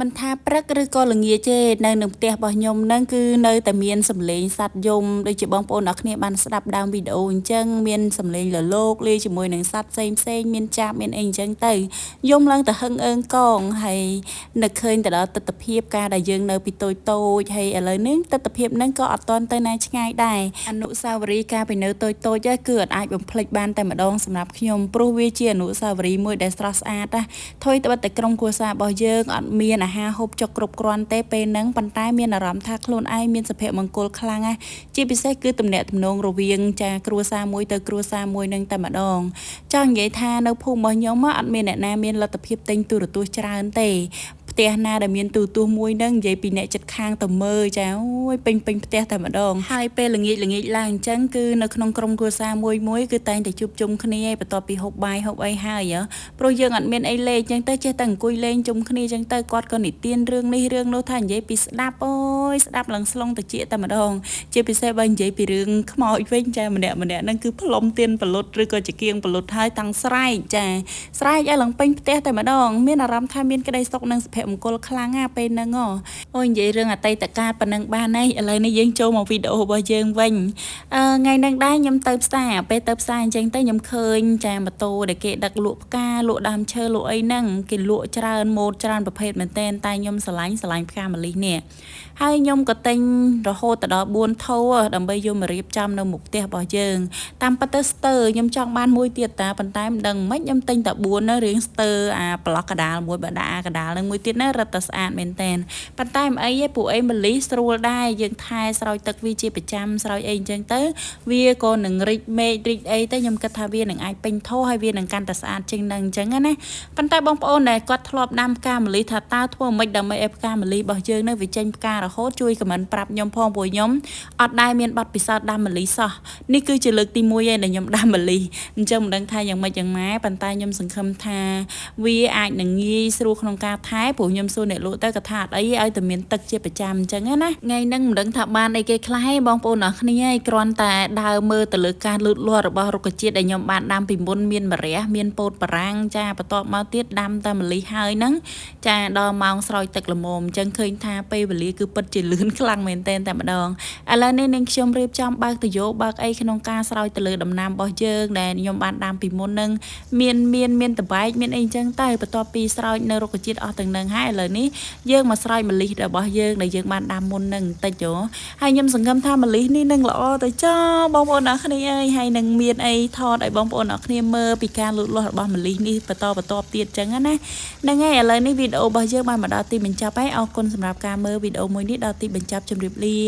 មិនថាព្រឹកឬក៏ល្ងាចទេនៅនឹងផ្ទះរបស់ខ្ញុំហ្នឹងគឺនៅតែមានសំឡេងសត្វយំដូចជាបងប្អូនអរគ្នាបានស្ដាប់ដើមវីដេអូអញ្ចឹងមានសំឡេងលលោកលាយជាមួយនឹងសត្វផ្សេងមានចាប់មានអីអញ្ចឹងទៅយំឡើងទៅហឹងអើងកងហើយនឹកឃើញទៅដល់ទស្សនវិជ្ជាការដែលយើងនៅពីតូចហើយឥឡូវនេះទស្សនវិជ្ជាហ្នឹងក៏អត់ទាន់ទៅណាឆ្ងាយដែរអនុស្សាវរីយ៍កាលពីនៅតូចគឺអត់អាចបំភ្លេចបានតែម្ដងសម្រាប់ខ្ញុំព្រោះវាជាអនុស្សាវរីយ៍មួយដែលស្រស់ស្អាតណាថយត្បិតតែក្រុមគ្រួសាររបស់យើងអត់មានអាហារហូបចុកគ្រប់គ្រាន់ទេពេលហ្នឹងប៉ុន្តែមានអារម្មណ៍ថាខ្លួនឯងមានសុភមង្គលខ្លាំងណាស់ជាពិសេសគឺទំនាក់ទំនងរវាងចាគ្រួសារមួយទៅគ្រួសារមួយនឹងតែម្ដងចង់និយាយថានៅភូមិរបស់ខ្ញុំអត់មានអ្នកណាមានលទ្ធភាពទិញទូរទស្សន៍ច្រើនទេផ្ទះណាដែលមានទូរទស្សន៍មួយហ្នឹងនិយាយពីអ្នកចិត្តខាងទៅមើលចាអូយពេញផ្ទះតែម្ដងហើយពេលល្ងាចឡើងអញ្ចឹងគឺនៅក្នុងក្រុមគ្រួសារមួយគឺតែងតែជួបជុំគ្នាឯងបន្ទាប់ពីហូបបាយហូបអីហើយព្រោះយើងអត់មានអីលេងអញ្ចឹងទៅចេះតែអង្គុយលេងជុំគ្នាអញ្ចឹងទៅគាត់ក៏និទានរឿងនេះរឿងនោះថានិយាយពីស្ដាប់អូយស្ដាប់ឡើងស្លងតិចតែម្ដងជាពិសេសបើនិយាយពីរឿងខ្មោចវិញចាម្នាក់ហ្នឹងគឺផ្លុំទៀនបលុតឬក៏ជាគៀងបលុតហើយតាំងស្រែកចាស្រែកឲ្យឡើងពេញផ្ទះតែម្ដងមានអារម្មណ៍ថាមានក្តីសុខនិងសុភមង្គលខ្លាំងណាស់ពេលហ្នឹងអូយនិយាយរឿងអតីតកាលប៉ុណ្ណឹងបានហើយឥឡូវនេះយើងចូលមកវីដេអូរបស់យើងវិញថ្ងៃហ្នឹងដែរខ្ញុំទៅផ្សារពេលទៅផ្សារអញ្ចឹងទៅខ្ញុំឃើញចាម៉ូតូដែលគេដឹកលក់ផ្កាលក់ដើមឈើលក់អីហ្នឹងគេលក់ច្រើនម៉ូតច្រើនប្រភេទមែនតែខ្ញុំស្រឡាញ់ផ្កាម្លិះនេះហើយខ្ញុំក៏ទិញរហូតដល់4ថូដើម្បីយកមករៀបចំនៅមុខផ្ទះរបស់យើងតាមពិតទៅស្ទើរខ្ញុំចង់បានមួយទៀតតាប៉ុន្តែមិនដឹងមិនខ្ញុំទិញតែ4នៅរៀងស្ទើរអាប្លោះកដាលមួយបដាកដាលនឹងមួយទៀតណារឹតតែស្អាតមែនតែនប៉ុន្តែមិនអីទេពួកអីម្លិះស្រួលដែរយើងថែស្រោចទឹកវាជាប្រចាំស្រោចអីអញ្ចឹងទៅវាក៏នឹងរីកមេឃរីកអីទៅខ្ញុំគិតថាវានឹងអាចពេញថោហើយវានឹងកាន់តែស្អាតជាងនឹងអញ្ចឹងណាប៉ុន្តែបងប្អូនដែលគាត់ធ្លាប់ដាំផ្កាម្លិះថាតើធ្វើមិនដើម្បីឲ្យផ្កាម្លិះរបស់យើងនៅវាចេញផ្ការហូតជួយខមមិនប្រាប់ខ្ញុំផងព្រោះខ្ញុំអត់ដែរមានបទពិសោធន៍ដាំម្លិះសោះនេះគឺជាលើកទី1ឯងដែលខ្ញុំដាំម្លិះអញ្ចឹងមិនដឹងថាយ៉ាងម៉េចយ៉ាងម៉ែប៉ុន្តែខ្ញុំសង្ឃឹមថាវាអាចនឹងងាយស្រួលក្នុងការថែព្រោះខ្ញុំសួរអ្នកលក់ទៅក៏ថាអត់អីឲ្យតែមានទឹកជាប្រចាំអញ្ចឹងណាថ្ងៃហ្នឹងមិនដឹងថាបានអីគេខ្លះឯងបងប្អូនអរគ្នាឯងគ្រាន់តែដើរមើលទៅលើការលូតលាស់របស់រុក្ខជាតិដែលខ្ញុំបានដាំពីមុនមានម្រះមានពោតបារាំងចាបន្ទាប់មកទៀតដាំតែម្លិះហើយហ្នឹងចាដល់ម៉ោងស្រោចទឹកល្មមអញ្ចឹងឃើញថាពេលវេលាគឺពិតជាលឿនខ្លាំងមែនតែម្ដងឥឡូវនេះនាងខ្ញុំរៀបចំបើកទៅយកបើកអីក្នុងការស្រោចទៅលើដំណាំរបស់យើងដែលខ្ញុំបានដាំពីមុនហ្នឹងមានតបែកមានអីអញ្ចឹងទៅបន្ទាប់ពីស្រោចនៅរុក្ខជាតិអស់ទាំងហ្នឹងហើយឥឡូវនេះយើងមកស្រោចម្លិះរបស់យើងដែលយើងបានដាំមុនហ្នឹងបន្តិចហើយខ្ញុំសង្ឃឹមថាម្លិះនេះនឹងល្អទៅចោបងប្អូនអរគ្នាអើយហើយនឹងមានអីថតឲ្យបងប្អូនអរគ្នាមើលពីការលូតលាស់របស់ម្លិះនេះបន្តទៀតអញ្ចឹងណាហ្នឹងហើយឥឡូវនេះវីដេអូរបស់យើងបានមកដល់ទីបញ្ចប់ហើយអរគុណសម្រាប់ការមើលវីដេអូមួយនេះដល់ទីបញ្ចប់ជម្រាបលា